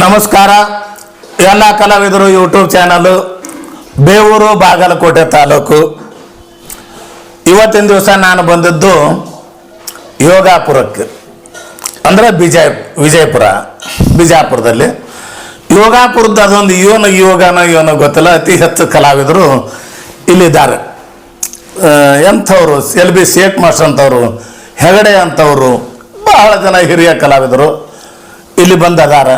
ನಮಸ್ಕಾರ ಎಲ್ಲ ಕಲಾವಿದರು ಯೂಟ್ಯೂಬ್ ಚಾನಲ್ ಬೇವೂರು ಬಾಗಲಕೋಟೆ ತಾಲೂಕು. ಇವತ್ತಿನ ದಿವಸ ನಾನು ಬಂದದ್ದು ಯೋಗಾಪುರಕ್ಕೆ, ಅಂದರೆ ವಿಜಯಪುರ ಬಿಜಾಪುರದಲ್ಲಿ. ಯೋಗಾಪುರದ ಅದೊಂದು ಯೋಗನೋ ಗೊತ್ತಿಲ್ಲ, ಅತಿ ಹೆಚ್ಚು ಕಲಾವಿದರು ಇಲ್ಲಿದ್ದಾರೆ. ಎಂಥವ್ರು LB ಶೇಖ್ ಮಾಸ್ಟರ್ ಅಂತವರು, ಹೆಗಡೆ ಅಂತವರು, ಬಹಳ ಜನ ಹಿರಿಯ ಕಲಾವಿದರು ಇಲ್ಲಿ ಬಂದದಾರ.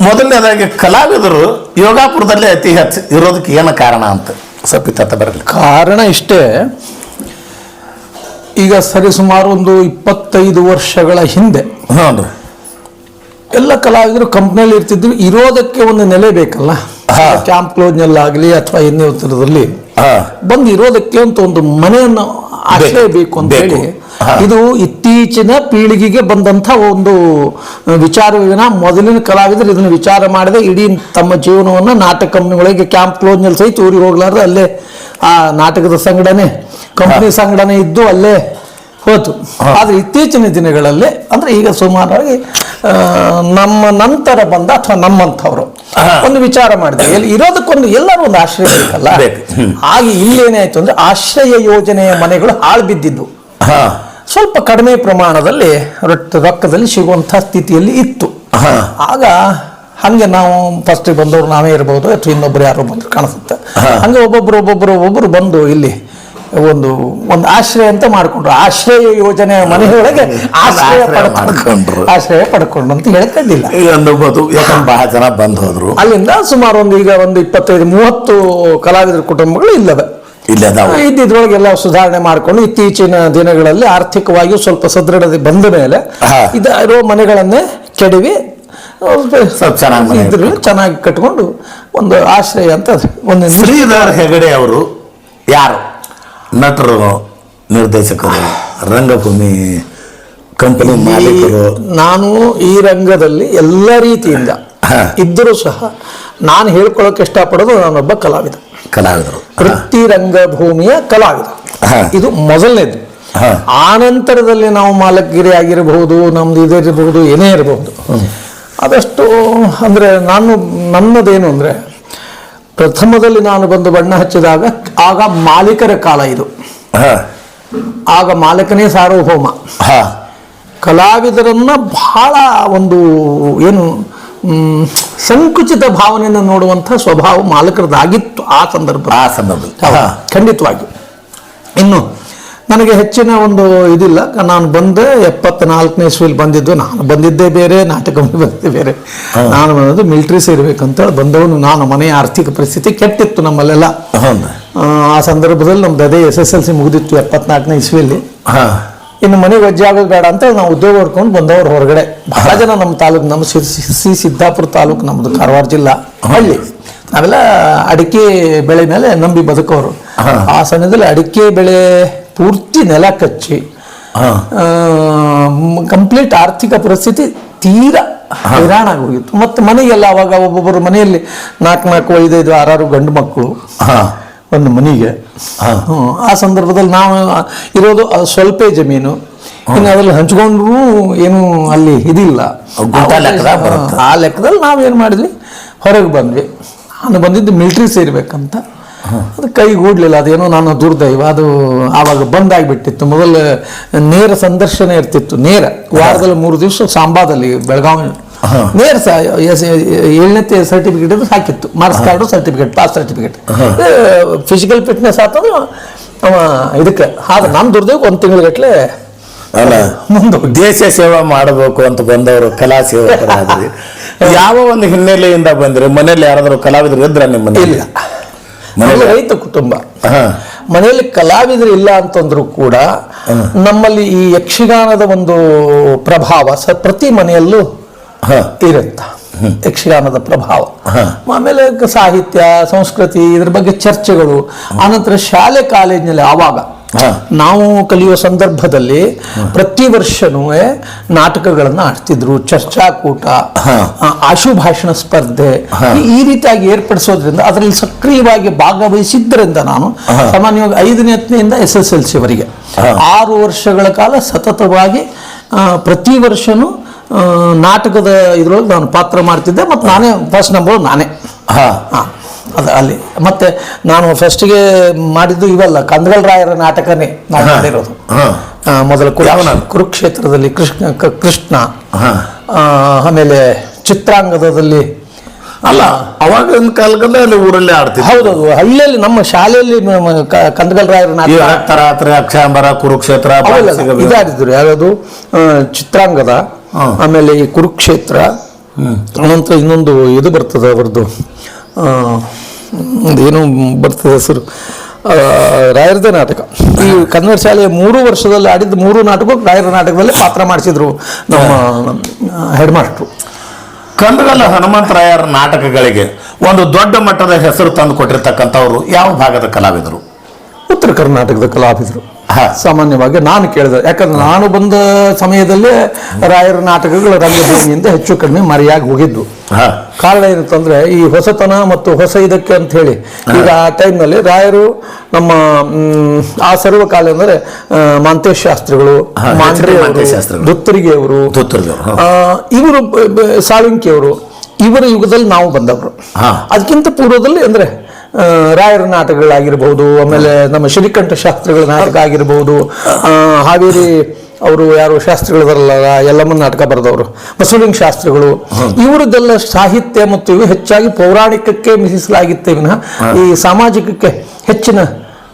ಮೊದಲನೇದಾಗಿ ಕಲಾವಿದರು ಯೋಗಾಪುರದಲ್ಲಿ ಅತಿ ಹೆಚ್ಚು ಇರೋದಕ್ಕೆ ಏನು ಕಾರಣ ಅಂತ ಸ್ವಲ್ಪ ಬರಲಿ. ಕಾರಣ ಇಷ್ಟೇ, ಈಗ ಸರಿಸುಮಾರು ಒಂದು 25 ವರ್ಷಗಳ ಹಿಂದೆ ಹ್ಞೂ ಎಲ್ಲ ಕಲಾವಿದರು ಕಂಪ್ನಿಯಲ್ಲಿ ಇರ್ತಿದ್ರು. ಇರೋದಕ್ಕೆ ಒಂದು ನೆಲೆ ಬೇಕಲ್ಲ, ಕ್ಯಾಂಪ್ ಕ್ಲೋಜ್ನಲ್ಲಾಗಲಿ ಅಥವಾ ಎನ್ನೇ ಉತ್ತರದಲ್ಲಿ ಬಂದು ಇರೋದಕ್ಕೆ ಅಂತ ಒಂದು ಮನೆಯನ್ನು ಆಶ್ರಯ ಬೇಕು ಅಂತ ಹೇಳಿ, ಇದು ಇತ್ತೀಚಿನ ಪೀಳಿಗೆಗೆ ಬಂದಂಥ ಒಂದು ವಿಚಾರವಿನ. ಮೊದಲಿನ ಕಲಾವಿದರು ಇದನ್ನು ವಿಚಾರ ಮಾಡದೆ ಇಡೀ ತಮ್ಮ ಜೀವನವನ್ನು ನಾಟಕ ಕಂಪ್ನಿಗಳಿಗೆ ಕ್ಯಾಂಪ್ ಕ್ಲೋಜ್ನಲ್ಲಿ ಸಹಿತ ಊರಿಗೆ ಹೋಗ್ಲಾರ್ದು ಅಲ್ಲೇ ಆ ನಾಟಕದ ಸಂಘಟನೆ ಕಂಪ್ನಿ ಸಂಘಟನೆ ಇದ್ದು ಅಲ್ಲೇ ಹೋತು. ಆದರೆ ಇತ್ತೀಚಿನ ದಿನಗಳಲ್ಲಿ ಅಂದರೆ ಈಗ ಸುಮಾರಾಗಿ ನಮ್ಮ ನಂತರ ಬಂದ ಅಥವಾ ನಮ್ಮಂಥವ್ರು ಒಂದು ವಿಚಾರ ಮಾಡಿದೆ, ಎಲ್ಲಿ ಇರೋದಕ್ಕೊಂದು ಎಲ್ಲರೂ ಒಂದು ಆಶ್ರಯ ಬೇಕಲ್ಲ. ಹಾಗೆ ಇಲ್ಲೇನಾಯ್ತು ಅಂದ್ರೆ ಆಶ್ರಯ ಯೋಜನೆಯ ಮನೆಗಳು ಹಾಳು ಬಿದ್ದಿದ್ದು, ಸ್ವಲ್ಪ ಕಡಿಮೆ ಪ್ರಮಾಣದಲ್ಲಿ ರೊಕ್ಕದಲ್ಲಿ ಸಿಗುವಂಥ ಸ್ಥಿತಿಯಲ್ಲಿ ಇತ್ತು. ಆಗ ಹಂಗೆ ನಾವು ಫಸ್ಟ್ ಬಂದವರು ನಾವೇ ಇರಬಹುದು ಅಥವಾ ಇನ್ನೊಬ್ರು ಯಾರೋ ಬಂದ್ರು ಕಾಣಿಸುತ್ತೆ. ಹಂಗೆ ಒಬ್ಬೊಬ್ಬರು ಬಂದು ಇಲ್ಲಿ ಒಂದು ಆಶ್ರಯ ಅಂತ ಮಾಡ್ಕೊಂಡ್ರು. ಆಶ್ರಯ ಯೋಜನೆ ಮನೆಯೊಳಗೆ ಆಶ್ರಯ ಪಡ್ಕೊಂಡ್ರು ಅಂತ ಹೇಳ್ಕೊಂಡಿಲ್ಲ. ಬಹಳ ಜನ ಬಂದು ಹೋದ್ರು. ಅಲ್ಲಿಂದ ಸುಮಾರು ಈಗ ಒಂದು 25-30 ಕಲಾವಿದರ ಕುಟುಂಬಗಳು ಇಲ್ಲವೆ. ಇದ್ದಿದ್ರೊಳಗೆಲ್ಲ ಸುಧಾರಣೆ ಮಾಡಿಕೊಂಡು ಇತ್ತೀಚಿನ ದಿನಗಳಲ್ಲಿ ಆರ್ಥಿಕವಾಗಿ ಸ್ವಲ್ಪ ಸದೃಢತೆ ಬಂದ ಮೇಲೆ ಇರೋ ಮನೆಗಳನ್ನೇ ಕೆಡವಿ ಚೆನ್ನಾಗಿ ಕಟ್ಕೊಂಡು ಒಂದು ಆಶ್ರಯ ಅಂತ. ಒಂದು ಶ್ರೀಧರ್ ಹೆಗಡೆ ಅವರು ಯಾರು? ನಟರು, ನಿರ್ದೇಶಕರು, ರಂಗಭೂಮಿ ಕಂಪನಿ ಮಾಲೀಕರು. ನಾನು ಈ ರಂಗದಲ್ಲಿ ಎಲ್ಲ ರೀತಿಯಿಂದ ಇದ್ದರೂ ಸಹ ನಾನು ಹೇಳ್ಕೊಳ್ಳೋಕೆ ಇಷ್ಟಪಡೋದು ನಾನೊಬ್ಬ ಕಲಾವಿದರು, ವೃತ್ತಿ ರಂಗಭೂಮಿಯ ಕಲಾವಿದ. ಇದು ಮೊದಲನೇದು. ಆನಂತರದಲ್ಲಿ ನಾವು ಮಾಲಕಗಿರಿ ಆಗಿರಬಹುದು, ನಮ್ದು ಇದಿರಬಹುದು, ಏನೇ ಇರಬಹುದು. ಅದಷ್ಟು ಅಂದರೆ ನನ್ನದೇನು ಅಂದರೆ, ಪ್ರಥಮದಲ್ಲಿ ನಾನು ಬಂದು ಬಣ್ಣ ಹಚ್ಚಿದಾಗ ಆಗ ಮಾಲೀಕರ ಕಾಲ ಇದು. ಆಗ ಮಾಲಕನೇ ಸಾರ್ವಭೌಮ. ಕಲಾವಿದರನ್ನ ಬಹಳ ಒಂದು ಏನು ಸಂಕುಚಿತ ಭಾವನೆಯನ್ನು ನೋಡುವಂಥ ಸ್ವಭಾವ ಮಾಲಕರದಾಗಿತ್ತು ಆ ಸಂದರ್ಭದಲ್ಲಿ ಖಂಡಿತವಾಗಿ. ಇನ್ನು ನನಗೆ ಹೆಚ್ಚಿನ ಒಂದು ಇದಿಲ್ಲ. ನಾನು ಬಂದೆ 74ನೇ ಇಸ್ವಿಲಿ ಬಂದಿದ್ದು. ನಾನು ಬಂದಿದ್ದೇ ಬೇರೆ, ನಾಟಕ ಬಂದಿದ್ದೇ ಬೇರೆ. ನಾನು ಬಂದದ್ದು ಮಿಲಿಟ್ರಿ ಸೇರ್ಬೇಕಂತೇಳಿ ಬಂದವನು ನಾನು. ಮನೆಯ ಆರ್ಥಿಕ ಪರಿಸ್ಥಿತಿ ಕೆಟ್ಟಿತ್ತು ನಮ್ಮಲ್ಲೆಲ್ಲ. ಆ ಸಂದರ್ಭದಲ್ಲಿ ನಮ್ದು ಅದೇ SSLC ಮುಗಿದಿತ್ತು 74ನೇ ಇಸ್ವಿಯಲ್ಲಿ. ಇನ್ನು ಮನೆಗೆ ವಜ್ಜೆ ಆಗೋದು ಬೇಡ ಅಂತ ನಾವು ಉದ್ಯೋಗ ಹೊಡ್ಕೊಂಡು ಬಂದವರು ಹೊರಗಡೆ. ಬಹಳ ಜನ ನಮ್ಮ ತಾಲೂಕು, ನಮ್ಮ ಸಿದ್ದಾಪುರ ತಾಲೂಕು, ನಮ್ಮದು ಕಾರವಾರ ಜಿಲ್ಲಾ ಹಳ್ಳಿ. ನಾವೆಲ್ಲ ಅಡಿಕೆ ಬೆಳೆ ಮೇಲೆ ನಂಬಿ ಬದುಕೋರು. ಆ ಸಮಯದಲ್ಲಿ ಅಡಿಕೆ ಬೆಳೆ ಪೂರ್ತಿ ನೆಲ ಕಚ್ಚಿ ಕಂಪ್ಲೀಟ್ ಆರ್ಥಿಕ ಪರಿಸ್ಥಿತಿ ತೀರಾ ಹೈರಾಣಾಗಿ ಹೋಗಿತ್ತು. ಮತ್ತು ಮನೆಗೆಲ್ಲ ಅವಾಗ ಒಬ್ಬೊಬ್ಬರು ಮನೆಯಲ್ಲಿ 4, 5, 6 ಗಂಡು ಮಕ್ಕಳು ಒಂದು ಮನೆಗೆ. ಆ ಸಂದರ್ಭದಲ್ಲಿ ನಾವು ಇರೋದು ಸ್ವಲ್ಪ ಜಮೀನು. ಇನ್ನು ಅದ್ರಲ್ಲಿ ಹಂಚ್ಕೊಂಡ್ರು ಏನು ಅಲ್ಲಿ ಇದಿಲ್ಲ. ಆ ಲೆಕ್ಕದಲ್ಲಿ ನಾವೇನು ಮಾಡಿದ್ವಿ, ಹೊರಗೆ ಬಂದ್ವಿ. ನಾನು ಬಂದಿದ್ದು ಮಿಲಿಟ್ರಿ ಸೇರ್ಬೇಕಂತ. ಅದು ಕೈಗೂಡ್ಲಿಲ್ಲ. ಅದೇನೋ ನಾನು ದುರ್ದೈವ. ಅದು ಆವಾಗ ಬಂದಾಗಿಬಿಟ್ಟಿತ್ತು. ಮೊದಲು ನೇರ ಸಂದರ್ಶನ ಇರ್ತಿತ್ತು. ನೇರ ವಾರದಲ್ಲಿ 3 ದಿವಸ ಸಾಂಬಾದಲ್ಲಿ ಬೆಳಗಾವಿ ನೇರ 7ನೇ ಸರ್ಟಿಫಿಕೇಟ್ ಅದು ಹಾಕಿತ್ತು. Marks card, certificate, pass certificate, physical fitness ಆಗ್ತದೆ ಇದಕ್ಕೆ. ಆದ್ರೆ ನಮ್ಮ ದುರ್ದೈವ 1 ತಿಂಗಳಗಟ್ಟಲೆ ಮುಂದೆ ದೇಶ ಸೇವೆ ಮಾಡಬೇಕು ಅಂತ ಬಂದವರು ಕಲಾ ಸೇವಕರಾದ್ರಿ. ಯಾವ ಒಂದು ಹಿನ್ನೆಲೆಯಿಂದ ಬಂದ್ರೆ? ಮನೇಲಿ ಯಾರಾದರೂ ಕಲಾವಿದರು ಇದ್ರ ನಿಮ್ಮ ಮನೆಯಲ್ಲಿ? ಮನೆಯಲ್ಲಿ ರೈತ ಕುಟುಂಬ. ಮನೆಯಲ್ಲಿ ಕಲಾವಿದರು ಇಲ್ಲ ಅಂತಂದ್ರೂ ಕೂಡ ನಮ್ಮಲ್ಲಿ ಈ ಯಕ್ಷಗಾನದ ಒಂದು ಪ್ರಭಾವ ಪ್ರತಿ ಮನೆಯಲ್ಲೂ ಇರುತ್ತ. ಯಕ್ಷಗಾನದ ಪ್ರಭಾವ. ಆಮೇಲೆ ಸಾಹಿತ್ಯ, ಸಂಸ್ಕೃತಿ, ಇದ್ರ ಬಗ್ಗೆ ಚರ್ಚೆಗಳು. ಆನಂತರ ಶಾಲೆ ಕಾಲೇಜಿನಲ್ಲಿ ಆವಾಗ ನಾವು ಕಲಿಯುವ ಸಂದರ್ಭದಲ್ಲಿ ಪ್ರತಿ ವರ್ಷನೂ ನಾಟಕಗಳನ್ನು ಆಡ್ತಿದ್ರು. ಚರ್ಚಾಕೂಟ, ಆಶುಭಾಷಣ ಸ್ಪರ್ಧೆ ಈ ರೀತಿಯಾಗಿ ಏರ್ಪಡಿಸೋದ್ರಿಂದ ಅದರಲ್ಲಿ ಸಕ್ರಿಯವಾಗಿ ಭಾಗವಹಿಸಿದ್ದರಿಂದ ನಾನು ಸಾಮಾನ್ಯವಾಗಿ 5ನೇಯಿಂದ SSLC ವರೆಗೆ 6 ವರ್ಷಗಳ ಕಾಲ ಸತತವಾಗಿ ಪ್ರತಿ ವರ್ಷನೂ ನಾಟಕದ ಇದ್ರೊಳಗೆ ನಾನು ಪಾತ್ರ ಮಾಡ್ತಿದ್ದೆ ಮತ್ತು ನಾನೇ ಫಸ್ಟ್ ನಂಬರ್ ನಾನೇ. ಅದು ಅಲ್ಲಿ ಮತ್ತೆ ನಾನು ಫಸ್ಟಿಗೆ ಮಾಡಿದ್ದು ಇವೆಲ್ಲ ಕಂದಗಲ್ ರಾಯರ ನಾಟಕನೇ ನಾವು ಮಾಡಿರೋದು. ಮೊದಲು ಕುರುಕ್ಷೇತ್ರದಲ್ಲಿ ಕೃಷ್ಣ, ಆಮೇಲೆ ಚಿತ್ರಾಂಗದದಲ್ಲಿ ಅಲ್ಲ ಅವಾಗಿನ ಕಾಲದಲ್ಲೇ ಅಲ್ಲಿ ಊರಲ್ಲೇ ಆಡ್ತಿದ್ದೆ. ಹೌದೌದು, ಹಳ್ಳಿಯಲ್ಲಿ ನಮ್ಮ ಶಾಲೆಯಲ್ಲಿ ಕಂದಗಲ್ ರಾಯರ ನಾಟಕ ರಾತ್ರಿ ಅಕ್ಷಾಂಬರ ಕುರುಕ್ಷೇತ್ರ ಇದಾಡಿದ್ರು. ಯಾವ್ದು ಚಿತ್ರಾಂಗದ, ಆಮೇಲೆ ಈ ಕುರುಕ್ಷೇತ್ರ, ಅನಂತರ ಇನ್ನೊಂದು ಇದು ಬರ್ತದೆ ಅವರದ್ದು, ಏನು ಬರ್ತದೆ ಹೆಸರು, ರಾಯರದೇ ನಾಟಕ. ಈ ಕನ್ನಡ ಶಾಲೆಯ 3 ವರ್ಷದಲ್ಲಿ ಆಡಿದ್ದು 3 ನಾಟಕ ರಾಯರ ನಾಟಕದಲ್ಲಿ ಪಾತ್ರ ಮಾಡಿಸಿದ್ರು ನಮ್ಮ ಹೆಡ್ ಮಾಸ್ಟ್ರು. ಕಂದಗಲ್ ಹನುಮಂತರಾಯರ ನಾಟಕಗಳಿಗೆ ಒಂದು ದೊಡ್ಡ ಮಟ್ಟದ ಹೆಸರು ತಂದು ಕೊಟ್ಟಿರ್ತಕ್ಕಂಥವ್ರು ಯಾವ ಭಾಗದ ಕಲಾವಿದರು? ಉತ್ತರ ಕರ್ನಾಟಕದ ಕಲಾವಿದರು. ಸಾಮಾನ್ಯವಾಗಿ ನಾನು ಕೇಳಿದೆ, ಯಾಕಂದ್ರೆ ನಾನು ಬಂದ ಸಮಯದಲ್ಲೇ ರಾಯರ ನಾಟಕಗಳು ರಂಗಭೂಮಿಯಿಂದ ಹೆಚ್ಚು ಕಡಿಮೆ ಮರೆಯಾಗಿ ಹೋಗಿದ್ದು. ಕಾರಣ ಏನಂತಂದ್ರೆ ಈ ಹೊಸತನ ಮತ್ತು ಹೊಸ ಇದಕ್ಕೆ ಅಂತ ಹೇಳಿ ಈಗ ಆ ಟೈಮ್ನಲ್ಲಿ ರಾಯರು ನಮ್ಮ ಆ ಸರ್ವಕಾಲ ಅಂದರೆ ಮಾಂತೇಶ್ ಶಾಸ್ತ್ರಿಗಳು, ದುತ್ತರಿಗೆಯವರು, ಇವರು ಸಾಳುಂಕಿಯವರು, ಇವರ ಯುಗದಲ್ಲಿ ನಾವು ಬಂದವರು. ಅದಕ್ಕಿಂತ ಪೂರ್ವದಲ್ಲಿ ಅಂದ್ರೆ ರಾಯರ ನಾಟಕಗಳಾಗಿರ್ಬಹುದು, ಆಮೇಲೆ ನಮ್ಮ ಶ್ರೀಕಂಠ ಶಾಸ್ತ್ರಿಗಳ ನಾಟಕ ಆಗಿರ್ಬಹುದು, ಹಾವೇರಿ ಅವರು ಯಾರು ಶಾಸ್ತ್ರಿಗಳಲ್ಲ ಯಲ್ಲಮ್ಮನ ನಾಟಕ ಬರೆದವರು ಬಸವಲಿಂಗ ಶಾಸ್ತ್ರಿಗಳು, ಇವರದ್ದೆಲ್ಲ ಸಾಹಿತ್ಯ ಮತ್ತು ಇವು ಹೆಚ್ಚಾಗಿ ಪೌರಾಣಿಕಕ್ಕೆ ಮಿಸಿಸಲಾಗಿತ್ತೆ ವಿನಃ ಈ ಸಾಮಾಜಿಕಕ್ಕೆ ಹೆಚ್ಚಿನ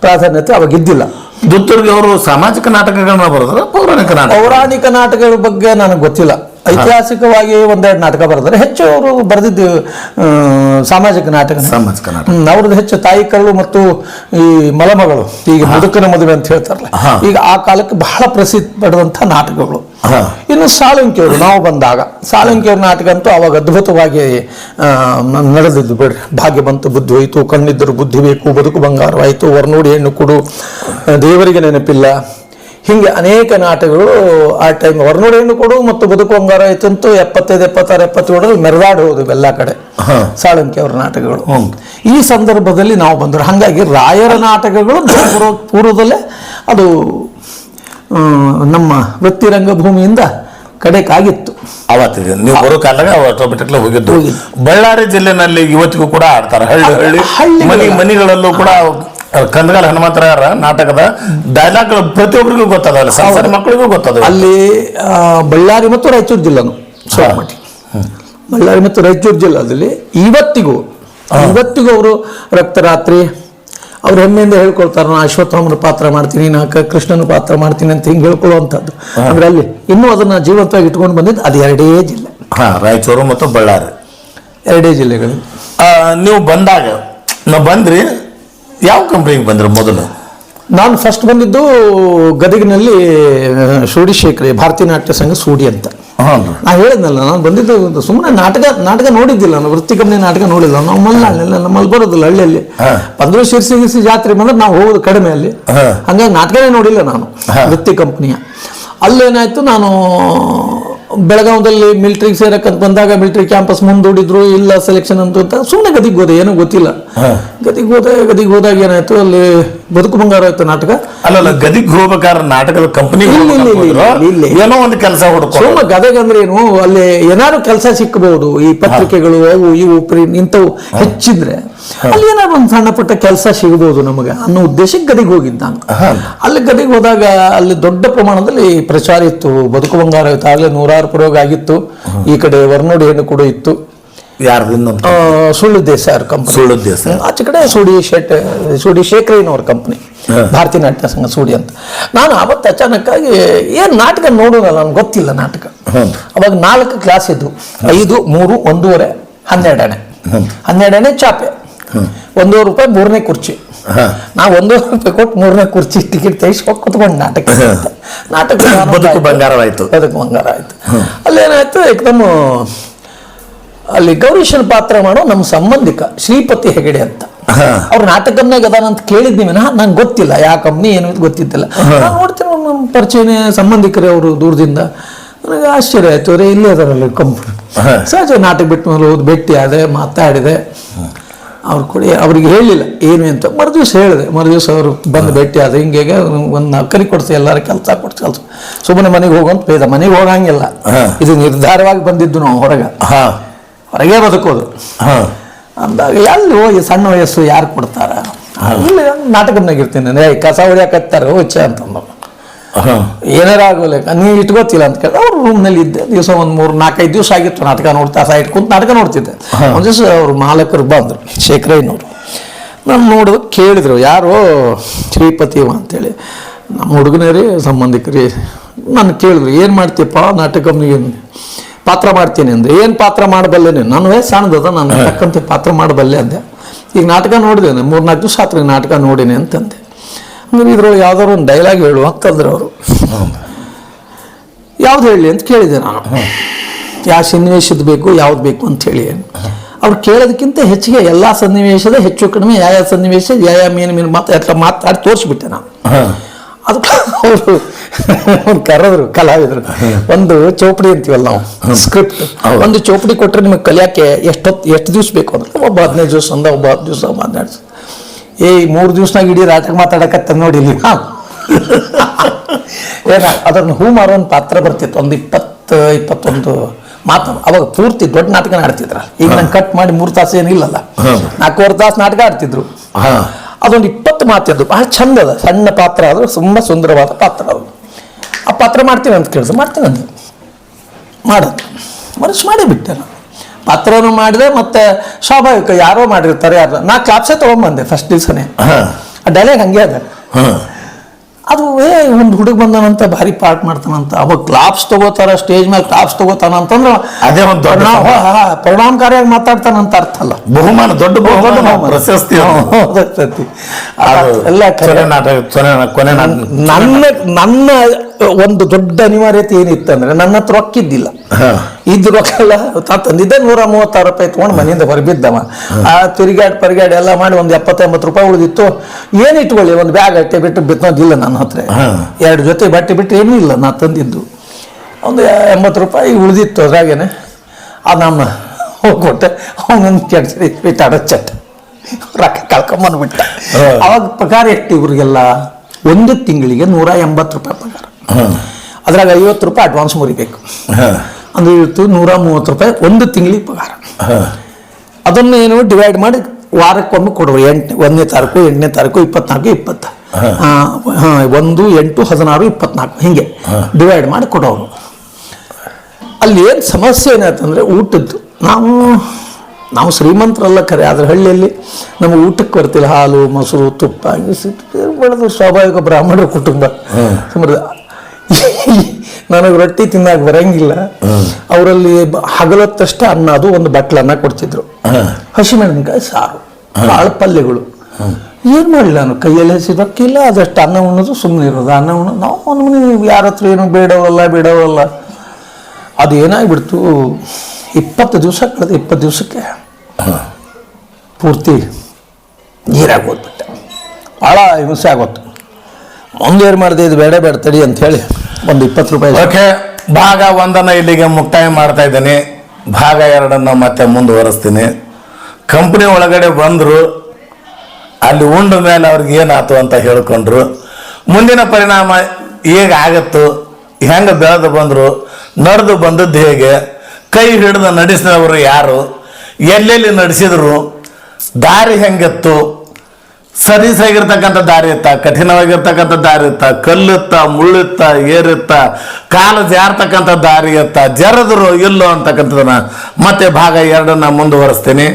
ಪ್ರಾಧಾನ್ಯತೆ ಅವಾಗ ಇದ್ದಿಲ್ಲ. ದುತ್ತೂರ್ಗೆ ಅವರು ಸಾಮಾಜಿಕ ನಾಟಕಗಳನ್ನ ಬರೆದ್ರೆ ಪೌರಾಣಿಕ ನಾಟಕಗಳ ಬಗ್ಗೆ ನನಗೆ ಗೊತ್ತಿಲ್ಲ. ಐತಿಹಾಸಿಕವಾಗಿ ಒಂದೆರಡು ನಾಟಕ ಬರೆದರೆ ಹೆಚ್ಚು ಅವರು ಬರೆದಿದ್ದು ಸಾಮಾಜಿಕ ನಾಟಕ. ಅವ್ರದ್ದು ಹೆಚ್ಚು ತಾಯಿ ಕರಳು ಮತ್ತು ಈ ಮಲಮಗಳು, ಈಗ ಮುದುಕನ ಮದುವೆ ಅಂತ ಹೇಳ್ತಾರಲ್ಲ, ಈಗ ಆ ಕಾಲಕ್ಕೆ ಬಹಳ ಪ್ರಸಿದ್ಧಿ ಪಡೆದಂತಹ ನಾಟಕಗಳು. ಇನ್ನು ಸಾಳುಂಕಿಯವರು ನಾವು ಬಂದಾಗ ಸಾಳುಂಕಿಯವ್ರ ನಾಟಕ ಅಂತೂ ಅವಾಗ ಅದ್ಭುತವಾಗಿ ನಡೆದಿದ್ದು ಬಿಡ್ರಿ. ಭಾಗ್ಯ ಬಂತು ಬುದ್ಧಿ ಹೋಯಿತು, ಕಣ್ಣಿದ್ದರು ಬುದ್ಧಿ ಬೇಕು, ಬದುಕು ಬಂಗಾರವಾಯಿತು, ಹೊರನೋಡಿ ಹೆಣ್ಣು ಕೊಡು, ದೇವರಿಗೆ ನೆನಪಿಲ್ಲ, ಹೀಗೆ ಅನೇಕ ನಾಟಕಗಳು ಆ ಟೈಮ್. ಹೊರನೋಡಿ ಹೆಣ್ಣು ಕೊಡು ಮತ್ತು ಬದುಕು ಬಂಗಾರ ಆಯ್ತಂತೂ 75, 76, 77 ಮೆರೆದಾಡಿ ಹೋದವು ಎಲ್ಲ ಕಡೆ ಸಾಳುಂಕಿ ಅವರ ನಾಟಕಗಳು. ಈ ಸಂದರ್ಭದಲ್ಲಿ ನಾವು ಬಂದರು. ಹಾಗಾಗಿ ರಾಯರ ನಾಟಕಗಳು ಪೂರ್ವದಲ್ಲೇ ಅದು ನಮ್ಮ ವೃತ್ತಿ ರಂಗಭೂಮಿಯಿಂದ ಕಡೆಕಾಗಿತ್ತು. ಅವತ್ತಿಗೆ ನೀವು ಬರೋ ಕಾಲದಾಗ ಆಟೋಮೆಟಿಕ್ಲಿ ಹೋಗಿದ್ದು. ಬಳ್ಳಾರಿ ಜಿಲ್ಲೆನಲ್ಲಿ ಇವತ್ತಿಗೂ ಕೂಡ ಆಡ್ತಾರೆ. ಹಳ್ಳಿ ಮನೆಗಳಲ್ಲೂ ಕೂಡ ಕಂದಗಲ್ ಹನುಮಂತರಾಯರ ನಾಟಕದ ಡೈಲಾಗ್ಗಳು ಪ್ರತಿಯೊಬ್ಬರಿಗೂ ಗೊತ್ತದ, ಸಣ್ಣ ಮಕ್ಕಳಿಗೂ ಗೊತ್ತದ. ಅಲ್ಲಿ ಬಳ್ಳಾರಿ ಮತ್ತು ರಾಯಚೂರು ಜಿಲ್ಲಾನು ಬಳ್ಳಾರಿ ಮತ್ತು ರಾಯಚೂರು ಜಿಲ್ಲಾದಲ್ಲಿ ಇವತ್ತಿಗೂ ಅವರು ರಕ್ತರಾತ್ರಿ ಅವ್ರು ಹೆಮ್ಮೆಯಿಂದ ಹೇಳ್ಕೊಳ್ತಾರೆ, ನಾನು ಅಶ್ವತ್ಥಾಮನ ಪಾತ್ರ ಮಾಡ್ತೀನಿ, ನಾ ಕೃಷ್ಣನ ಪಾತ್ರ ಮಾಡ್ತೀನಿ ಅಂತ ಹಿಂಗೆ ಹೇಳ್ಕೊಳ್ಳುವಂಥದ್ದು. ಅಂದ್ರೆ ಅಲ್ಲಿ ಇನ್ನೂ ಅದನ್ನ ಜೀವಂತವಾಗಿ ಇಟ್ಕೊಂಡು ಬಂದಿದ್ದು ಅದು 2 ಜಿಲ್ಲೆ, ರಾಯಚೂರು ಮತ್ತು ಬಳ್ಳಾರಿ 2 ಜಿಲ್ಲೆಗಳು. ನೀವು ಬಂದಾಗ ನಾವು ಬಂದ್ರಿ, ಯಾವ ಕಂಪ್ನಿಗೆ ಬಂದ್ರು ಮೊದಲು? ನಾನು ಫಸ್ಟ್ ಬಂದಿದ್ದು ಗದಗಿನಲ್ಲಿ ಸೂಡಿ ಶೇಖರೆ ಭಾರತೀಯ ನಾಟ್ಯ ಸಂಘ ಸೂಡಿ ಅಂತ. ನಾ ಹೇಳಿದ್ನಲ್ಲ, ನಾನು ಬಂದಿದ್ದು ಸುಮ್ಮನೆ ನಾಟಕ ನೋಡಿದ್ದಿಲ್ಲ, ನಾನು ವೃತ್ತಿ ಕಂಪ್ನಿ ನಾಟಕ ನೋಡಿಲ್ಲ. ನಾವು ಮಲೆನಾಡಿನಲ್ಲಿ ನಮ್ಮಲ್ಲಿ ಬರೋದಿಲ್ಲ, ಹಳ್ಳಿಯಲ್ಲಿ ಬಂದ್ರು ಶಿರ್ಸಿ ಜಾತ್ರೆ ಬಂದ್ರೆ ನಾವು ಹೋಗೋದು ಕಡಿಮೆ ಅಲ್ಲಿ. ಹಂಗಾಗಿ ನಾಟಕನೇ ನೋಡಿಲ್ಲ ನಾನು ವೃತ್ತಿ ಕಂಪ್ನಿಯ. ಅಲ್ಲೇನಾಯ್ತು, ನಾನು ಬೆಳಗಾವದಲ್ಲಿ ಮಿಲಿಟ್ರಿಗೆ ಸೇರಕ್ಕಂತ ಬಂದಾಗ ಮಿಲಿಟರಿ ಕ್ಯಾಂಪಸ್ ಮುಂದೂಡಿದ್ರು, ಇಲ್ಲ ಸೆಲೆಕ್ಷನ್ ಅಂತ ಸುಮ್ಮನೆ ಗದಿಗೆ ಹೋದೆ, ಏನೂ ಗೊತ್ತಿಲ್ಲ. ಗದಿಗೆ ಹೋದಾಗ ಏನಾಯ್ತು, ಅಲ್ಲಿ ಬದುಕು ಬಂಗಾರ ಆಯ್ತು ನಾಟಕ. ಅಲ್ಲ ಗದಿಗೆ ಹೋಗ್ಬೇಕಾದ್ರೆ ನಾಟಕದ ಕಂಪನಿ ಏನೋ ಒಂದು ಕೆಲಸ ಹುಡುಕ. ಸುಮ್ಮ ಗದಗ ಅಂದ್ರೆ ಏನು, ಅಲ್ಲಿ ಏನಾದ್ರು ಕೆಲಸ ಸಿಕ್ಕಬಹುದು, ಈ ಪತ್ರಿಕೆಗಳು ಅವು ಇವು ಇಂಥವು ಹೆಚ್ಚಿದ್ರೆ ಅಲ್ಲಿ ಏನಾದ್ರು ಒಂದು ಸಣ್ಣ ಪುಟ್ಟ ಕೆಲಸ ಸಿಗಬಹುದು ನಮಗೆ ಅನ್ನೋ ಉದ್ದೇಶಕ್ಕೆ ಗದಿಗೆ ಹೋಗಿದ್ದ ನಾನು. ಅಲ್ಲಿ ಗದಿಗೆ ಹೋದಾಗ ಅಲ್ಲಿ ದೊಡ್ಡ ಪ್ರಮಾಣದಲ್ಲಿ ಪ್ರಚಾರ ಇತ್ತು, ಬದುಕು ಬಂಗಾರ ಇತ್ತು, ಆಗಲೇ 100 ಪ್ರಯೋಗ ಆಗಿತ್ತು. ಈ ಕಡೆ ಹೊರನೋಡಿ ಹೆಣ್ಣು ಕೂಡ ಇತ್ತು. ಸುಳ್ಳು ದೇಸಾಯಿ ಅವ್ರ ಕಂಪನಿ, ಆಚೆ ಕಡೆ ಸೂಡಿ ಶೇಖರೇನವ್ರ ಕಂಪನಿ, ಭಾರತೀಯ ನಾಟ್ಯ ಸಂಘ ಸೂಡಿ ಅಂತ. ನಾನು ಅವತ್ತು ಅಚಾನಕ್ಕಾಗಿ ಏನ್ ನಾಟಕ ನೋಡೋಣ, ನನ್ಗೆ ಗೊತ್ತಿಲ್ಲ ನಾಟಕ. ಅವಾಗ 4 ಕ್ಲಾಸ್ ಇದ್ವು, 5, 3, 1.5, 12 12 ಚಾಪೆ, 100 ರೂಪಾಯಿ 3ನೇ ಕುರ್ಚಿ. ನಾವು 100 ರೂಪಾಯಿ ಕೊಟ್ಟು 3ನೇ ಕುರ್ಚಿ ಟಿಕೆಟ್ ತೆಗಿಸಿ ಕುತ್ಕೊಂಡು ನಾಟಕ ಬದುಕು ಬಂಗಾರವಾಯ್ತು. ಅಲ್ಲೇನಾಯ್ತು, ಏಕದಮ್ ಅಲ್ಲಿ ಗೌರೀಶನ ಪಾತ್ರ ಮಾಡೋ ನಮ್ಮ ಸಂಬಂಧಿಕ ಶ್ರೀಪತಿ ಹೆಗಡೆ ಅಂತ, ಅವ್ರ ನಾಟಕನಾಗ ಅದಾನಂತ ಕೇಳಿದ್ನಿ ವಿನಃ ನಂಗೆ ಗೊತ್ತಿಲ್ಲ ಯಾವ ಕಂಪ್ನಿ ಏನು ಗೊತ್ತಿದ್ದಿಲ್ಲ. ನಾನು ನೋಡ್ತೀನಿ ನಮ್ಮ ಪರಿಚಯನೇ ಸಂಬಂಧಿಕರೇ ಅವರು ದೂರದಿಂದ. ನನಗೆ ಆಶ್ಚರ್ಯ ಆಯ್ತು, ಅವರೇ ಇಲ್ಲೇ ಅದರಲ್ಲಿ ಕಂಪ್ನಿ. ಸಹಜ ನಾಟಕ ಬಿಟ್ಟ ಮೇಲೆ ಹೋದ್ ಭೇಟಿ ಆದೆ, ಮಾತಾಡಿದೆ. ಅವ್ರು ಕೊಡಿ, ಅವ್ರಿಗೆ ಹೇಳಿಲ್ಲ ಏನು ಅಂತ. ಮರುದಿವ್ಸ ಹೇಳಿದೆ, ಮರುದಿವ್ಸ ಅವರು ಬಂದು ಭೇಟಿ ಆದ, ಹಿಂಗೆ ಒಂದು ನೌಕರಿ ಕೊಡ್ತೀವಿ, ಎಲ್ಲರ ಕೆಲಸ ಕೆಲಸ ಸುಮ್ಮನೆ ಮನೆಗೆ ಹೋಗುವಂತ ಬೇದ. ಮನೆಗೆ ಹೋಗಂಗಿಲ್ಲ, ಇದು ನಿರ್ಧಾರವಾಗಿ ಬಂದಿದ್ದು ನಾವು ಹೊರಗೆ ಬದುಕೋದು ಅಂದಾಗ ಎಲ್ಲೋ ಈ ಸಣ್ಣ ವಯಸ್ಸು ಯಾರು ಕೊಡ್ತಾರ? ಇಲ್ಲ ನಾಟಕನಾಗಿರ್ತೀನಿ ಅಂದರೆ ಕಸ ಹೊಡಿಯಾಕತ್ತಾರೆ ಹೋಚೆ ಅಂತಂದು ಏನಾರ ಆಗೋಲ್ಲ, ನೀವು ಇಟ್ಕೋತಿಲ್ಲ ಅಂತ ಕೇಳಿ ಅವ್ರ ರೂಮ್ನಲ್ಲಿ ಇದ್ದೆ. ದಿವಸ ಒಂದು 3-4-5 ದಿವಸ ಆಗಿತ್ತು ನಾಟಕ ನೋಡ್ತಾ, ಸೈಡ್ ಕುಂತು ನಾಟಕ ನೋಡ್ತಿದ್ದೆ. ಒಂದು ದಿವಸ ಅವ್ರ ಮಾಲಕರು ಬಂದರು, ಶೇಖರಯ್ಯನವರು. ನಾನು ನೋಡಿದ್ರು, ಕೇಳಿದ್ರು ಯಾರೋ ಶ್ರೀಪತಿವ ಅಂತೇಳಿ, ನಮ್ಮ ಹುಡುಗನೇ ಸಂಬಂಧಿಕರಿ. ನಾನು ಕೇಳಿದ್ರು ಏನು ಮಾಡ್ತೀಯಪ್ಪ ನಾಟಕನಿಗೆ ಪಾತ್ರ ಮಾಡ್ತೀನಿ ಅಂದರೆ. ಏನು ಪಾತ್ರ ಮಾಡಬಲ್ಲೆ ನೀನು? ನಾನು ವಯಸ್ಸು ಸಣ್ಣದ, ನಾನು ತಕ್ಕಂತೆ ಪಾತ್ರ ಮಾಡಬಲ್ಲೆ ಅಂದೆ. ಈಗ ನಾಟಕ ನೋಡಿದ್ದೇನೆ, 3-4 ದಿವಸ ಆತ್ರಿ ನಾಟಕ ನೋಡಿನಿ ಅಂತಂದೆ. ಅಂದ್ರೆ ಇದ್ರೊಳಗೆ ಯಾವ್ದಾದ್ರು ಒಂದು ಡೈಲಾಗ್ ಹೇಳು ಅಂತಂದ್ರೆ ಅವರು. ಯಾವ್ದು ಹೇಳಿ ಅಂತ ಕೇಳಿದೆ ನಾನು, ಯಾವ ಸನ್ನಿವೇಶದ ಬೇಕು ಯಾವ್ದು ಬೇಕು ಅಂತ ಹೇಳಿ. ಅವ್ರು ಕೇಳೋದಕ್ಕಿಂತ ಹೆಚ್ಚಿಗೆ ಎಲ್ಲ ಸನ್ನಿವೇಶದ ಹೆಚ್ಚು ಕಡಿಮೆ ಯಾವ ಸನ್ನಿವೇಶ ಯಾವ ಮೀನು ಮಾತಾಡಿ ತೋರಿಸ್ಬಿಟ್ಟೆ ನಾನು. ಅದಕ್ಕೆ ಅವರು ಕರೆದ್ರು ಕಲಾವಿದರು, ಒಂದು ಚೌಪಡಿ ಅಂತೀವಲ್ಲ ನಾವು, ಸ್ಕ್ರಿಪ್ಟ್ ಒಂದು ಚೌಪಡಿ ಕೊಟ್ಟರೆ ನಿಮಗೆ ಕಲಿಯೋಕ್ಕೆ ಎಷ್ಟು ದಿವಸ ಬೇಕು ಅಂದ್ರೆ, ಒಬ್ಬ 15 ದಿವಸ ಅಂದ, ಒಬ್ಬ 10 ದಿವಸ, 12 ದಿವಸ. 3 ದಿವಸನಾಗ ಇಡೀ ನಾಟಕ ಮಾತಾಡಕತ್ತ ನೋಡಿ ಇಲ್ಲಿ. ಏನ ಅದನ್ನು ಹೂ ಮಾರೋ ಒಂದು ಪಾತ್ರ ಬರ್ತಿತ್ತು, ಒಂದು 20-21 ಮಾತು. ಅವಾಗ ಪೂರ್ತಿ ದೊಡ್ಡ ನಾಟಕ ಆಡ್ತಿದ್ರ. ಈಗ ನಂಗೆ ಕಟ್ ಮಾಡಿ 3 ತಾಸು ಏನಿಲ್ಲಲ್ಲ, 4.25 ತಾಸು ನಾಟಕ ಆಡ್ತಿದ್ರು. ಅದೊಂದು 20 ಮಾತಿದ್ದು ಬಹಳ ಚಂದ ಅದ, ಸಣ್ಣ ಪಾತ್ರ ಆದರೂ ತುಂಬ ಸುಂದರವಾದ ಪಾತ್ರ ಅದು. ಆ ಪಾತ್ರ ಮಾಡ್ತೀನಿ ಅಂತ ಕೇಳಿದ್ರೆ ಮಾಡ್ತೀನಿ ಅಂತ ಮಾಡೋದು ಮನಸ್ಸು ಮಾಡೇ ಬಿಟ್ಟೆ ನಾನು. ಪಾತ್ರನೂ ಮಾಡಿದೆ, ಮತ್ತೆ ಸ್ವಾಭಾವಿಕ ಯಾರೋ ಮಾಡಿರ್ತಾರೆ, ಯಾರು ನಾ ಕ್ಲಾಪ್ಸೇ ತೊಗೊಂಬಂದೆ ಫಸ್ಟ್ ದಿವಸನೇ. ಆ ಡೈಲಾಗ್ ಹಂಗೆ ಅದ. ಅದು ಒಂದು ಹುಡುಗ ಬಂದನಂತ ಭಾರಿ ಪಾರ್ಟ್ ಮಾಡ್ತಾನಂತ, ಅವಾಗ ಕ್ಲಾಪ್ಸ್ ತಗೋತಾರ, ಸ್ಟೇಜ್ ಮೇಲೆ ಕ್ಲಾಪ್ಸ್ ತಗೋತಾನ ಅಂತಂದ್ರೆ ಅದೇ ಒಂದು ಪರಿಣಾಮಕಾರಿಯಾಗಿ ಮಾತಾಡ್ತಾನಂತ ಅರ್ಥ ಅಲ್ಲ. ಬಹುಮಾನ, ದೊಡ್ಡ ಬಹುಮಾನ, ಪ್ರಶಸ್ತಿ ಎಲ್ಲ ನನ್ನ ಒಂದು ದೊಡ್ಡ ಅನಿವಾರ್ಯತೆ ಏನಿತ್ತಂದ್ರೆ, ನನ್ನ ಹತ್ರ ರೊಕ್ಕಿದ್ದಿಲ್ಲ. ಇದ್ ರೊಕ್ಕ ಎಲ್ಲ ತಂದಿದ್ದೆ 136 ರೂಪಾಯಿ ತೊಗೊಂಡು ಮನೆಯಿಂದ ಹೊರಬಿದ್ದವ. ಆ ತಿರುಗಾಡಿ ಎಲ್ಲ ಮಾಡಿ ಒಂದು 70-80 ರೂಪಾಯಿ ಉಳಿದಿತ್ತು. ಏನು ಇಟ್ಕೊಳ್ಳಿ, ಒಂದು ಬ್ಯಾಗ್ ಅಟ್ಟೆ ಬಿಟ್ಟು ಬಿತ್ತೋದಿಲ್ಲ ನನ್ನ ಹತ್ರ. 2 ಜೊತೆ ಬಟ್ಟೆ ಬಿಟ್ಟು ಏನೂ ಇಲ್ಲ ನಾ ತಂದಿದ್ದು. ಒಂದು 80 ರೂಪಾಯಿ ಉಳಿದಿತ್ತು, ಅದ್ರಾಗೇನೆ ಅದು ನಮ್ಮ ಹೋಗ್ಕೊಟ್ಟೆ. ಅವನೊಂದು ಕೆಡ್ಸಿ ಬಿಟ್ಟಾಡೋ ಚಟ್ ರೊಕ್ಕ ಕಳ್ಕೊಂಬಂದ್ಬಿಟ್ಟ. ಅವಾಗ ಪಗಾರ ಎಷ್ಟು ಇವ್ರಿಗೆಲ್ಲ? ಒಂದು ತಿಂಗಳಿಗೆ 180 ರೂಪಾಯಿ ಪಗಾರ. ಅದ್ರಾಗ 50 ರೂಪಾಯಿ ಅಡ್ವಾನ್ಸ್ ಮುರಿಬೇಕು. ಅಂದ್ರೆ ಇತ್ತು 130 ರೂಪಾಯಿ ಒಂದು ತಿಂಗಳಿಗೆ ಪಗಾರ. ಅದನ್ನು ಏನು ಡಿವೈಡ್ ಮಾಡಿ ವಾರಕ್ಕೊಮ್ಮೆ ಕೊಡುವ. 1ನೇ ತಾರೀಕು, 8ನೇ ತಾರೀಕು, 24, 20, 1, 8, 16, 24 ಹಿಂಗೆ ಡಿವೈಡ್ ಮಾಡಿ ಕೊಡೋರು. ಅಲ್ಲಿ ಏನು ಸಮಸ್ಯೆ ಏನಾಯ್ತಂದ್ರೆ ಊಟದ್ದು. ನಾವು ಶ್ರೀಮಂತರಲ್ಲ ಖರೆ, ಆದ್ರೆ ಹಳ್ಳಿಯಲ್ಲಿ ನಮಗೆ ಊಟಕ್ಕೆ ಬರ್ತಿಲ್ಲ. ಹಾಲು, ಮೊಸರು, ತುಪ್ಪ ಬೆಳೆದು ಸ್ವಾಭಾವಿಕ ಬ್ರಾಹ್ಮಣರ ಕುಟುಂಬ. ನನಗೆ ರೊಟ್ಟಿ ತಿನ್ನಾಕ ಬರಂಗಿಲ್ಲ. ಅವರಲ್ಲಿ ಹಗಲತ್ತಷ್ಟೇ ಅನ್ನ, ಅದು ಒಂದು ಬಟ್ಲ ಅನ್ನ ಕೊಡ್ತಿದ್ರು. ಹಸಿಮೆಣಸಿನಕಾಯಿ ಸಾರು, ಕಾಳು ಪಲ್ಯಗಳು. ಏನು ಮಾಡಲಿಲ್ಲ ನಾನು, ಕೈಯಲ್ಲಿ ಹಸಿ ರೊಕ್ಕಿಲ್ಲ, ಅದಷ್ಟು ಅನ್ನ ಉಣ್ಣೋದು, ಸುಮ್ಮನೆ ಇರೋದು. ಅನ್ನ ಉಣ್ಣೋದು ನಾವು ಒಂದು ಮನೆ ಯಾರ ಹತ್ರ ಏನು ಬೇಡವಲ್ಲ. ಅದು ಏನಾಗ್ಬಿಡ್ತು, 20 ದಿವಸ ಕಳೆದ 20 ದಿವಸಕ್ಕೆ ಪೂರ್ತಿ ನೀರಾಗಿ ಹೋಗ್ಬಿಟ್ಟೆ. ಭಾಳ ಹಿಂಸೆ ಆಗೋತ್ತು. ಮುಂದೇನು ಮಾಡಿದೆ, ಇದು ಬೇಡ ತಡಿ ಅಂತ ಹೇಳಿ ಒಂದು 20 ರೂಪಾಯಿ. ಓಕೆ, ಭಾಗ 1 ಇಲ್ಲಿಗೆ ಮುಕ್ತಾಯ ಮಾಡ್ತಾ ಇದ್ದೀನಿ. ಭಾಗ 2 ಮತ್ತೆ ಮುಂದುವರಿಸ್ತೀನಿ. ಕಂಪ್ನಿ ಒಳಗಡೆ ಬಂದರು, ಅಲ್ಲಿ ಉಂಡ ಮೇಲೆ ಅವ್ರಿಗೆ ಏನಾಯ್ತು ಅಂತ ಹೇಳ್ಕೊಂಡ್ರು. ಮುಂದಿನ ಪರಿಣಾಮ ಹೇಗಾಗತ್ತು, ಹೆಂಗೆ ಬೆಳೆದು ಬಂದರು, ನಡೆದು ಬಂದದ್ದು ಹೇಗೆ, ಕೈ ಹಿಡಿದು ನಡೆಸಿದವರು ಯಾರು, ಎಲ್ಲೆಲ್ಲಿ ನಡೆಸಿದ್ರು, ದಾರಿ ಹೆಂಗಿತ್ತು, ಸರಿಸಾಗಿರ್ತಕ್ಕಂಥ ದಾರಿ ಇತ್ತ, ಕಠಿಣವಾಗಿರ್ತಕ್ಕಂಥ ದಾರಿ ಇತ್ತ, ಕಲ್ಲಿತ್ತ, ಮುಳ್ಳಿತ್ತ, ಏರಿತ್ತ, ಕಾಲು ಜಾರ್ತಕ್ಕಂಥ ದಾರಿ ಇತ್ತ, ಜರದ್ರು ಇಲ್ಲೋ ಅಂತಕ್ಕಂಥದ್ದನ್ನ ಮತ್ತೆ ಭಾಗ 2 ಮುಂದುವರಿಸ್ತೀನಿ.